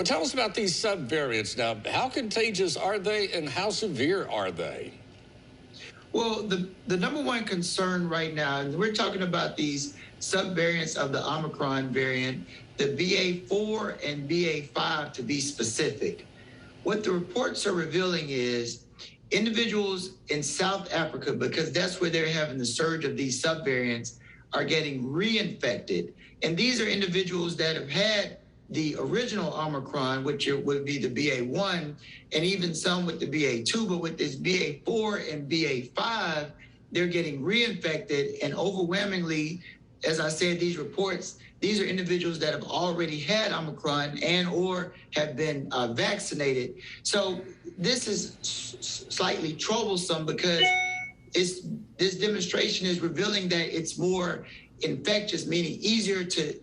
Well, tell us about these subvariants now. How contagious are they and how severe are they? Well, the number one concern right now, and we're talking about these subvariants of the Omicron variant, the BA4 and BA5 to be specific. What the reports are revealing is individuals in South Africa, because that's where they're having the surge of these subvariants, are getting reinfected. And these are individuals that have had the original Omicron, which would be the BA1, and even some with the BA2, but with this BA4 and BA5, they're getting reinfected. And overwhelmingly, as I said, these reports, these are individuals that have already had Omicron and or have been vaccinated. So this is slightly troublesome because this demonstration is revealing that it's more infectious, meaning easier to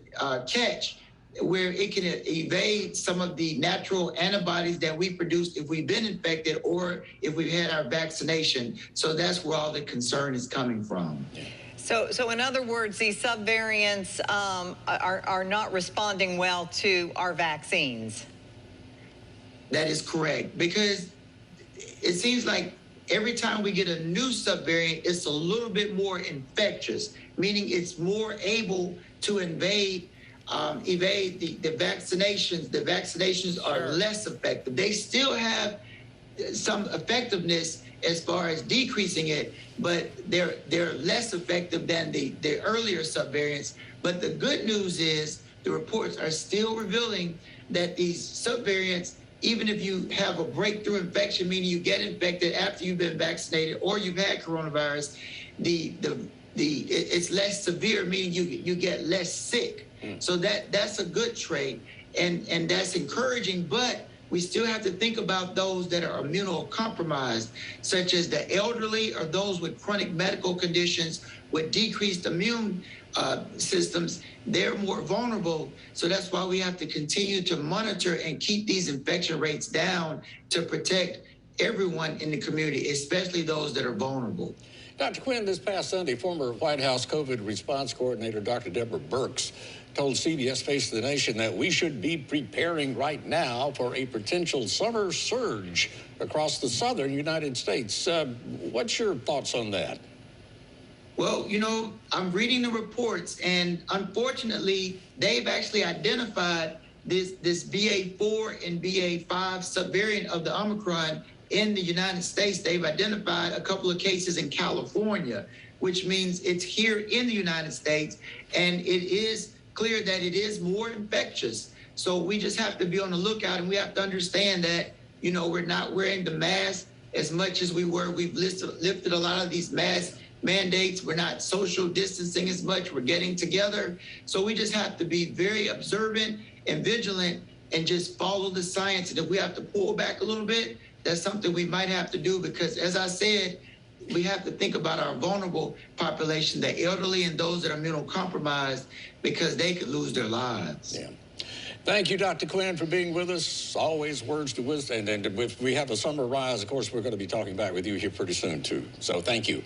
catch, where it can evade some of the natural antibodies that we produce if we've been infected or if we've had our vaccination. So that's where all the concern is coming from. So in other words, these subvariants are not responding well to our vaccines. That is correct, because it seems like every time we get a new subvariant, it's a little bit more infectious, meaning it's more able to evade the vaccinations. The vaccinations are less effective. They still have some effectiveness as far as decreasing it, but they're less effective than the earlier subvariants. But the good news is the reports are still revealing that these subvariants, even if you have a breakthrough infection, meaning you get infected after you've been vaccinated or you've had coronavirus, it's less severe, meaning you get less sick. So that's a good trait, and that's encouraging, but we still have to think about those that are immunocompromised, such as the elderly or those with chronic medical conditions with decreased immune systems. They're more vulnerable. So that's why we have to continue to monitor and keep these infection rates down to protect everyone in the community, especially those that are vulnerable. Dr. Quinn, this past Sunday, former White House COVID response coordinator Dr. Deborah Birx told CBS Face the Nation that we should be preparing right now for a potential summer surge across the southern United States. What's your thoughts on that? Well, I'm reading the reports, and unfortunately, they've actually identified this BA4 and BA5 subvariant of the Omicron in the United States. They've identified a couple of cases in California, which means it's here in the United States, and it is clear that it is more infectious. So we just have to be on the lookout, and we have to understand that, we're not wearing the mask as much as we were. We've lifted a lot of these mask mandates. We're not social distancing as much. We're getting together. So we just have to be very observant and vigilant and just follow the science. And if we have to pull back a little bit, that's something we might have to do, because as I said, we have to think about our vulnerable population, the elderly and those that are immunocompromised, because they could lose their lives. Yeah. Thank you, Dr. Quinn, for being with us. Always words to wisdom. And if we have a summer rise, of course, we're going to be talking back with you here pretty soon, too. So thank you.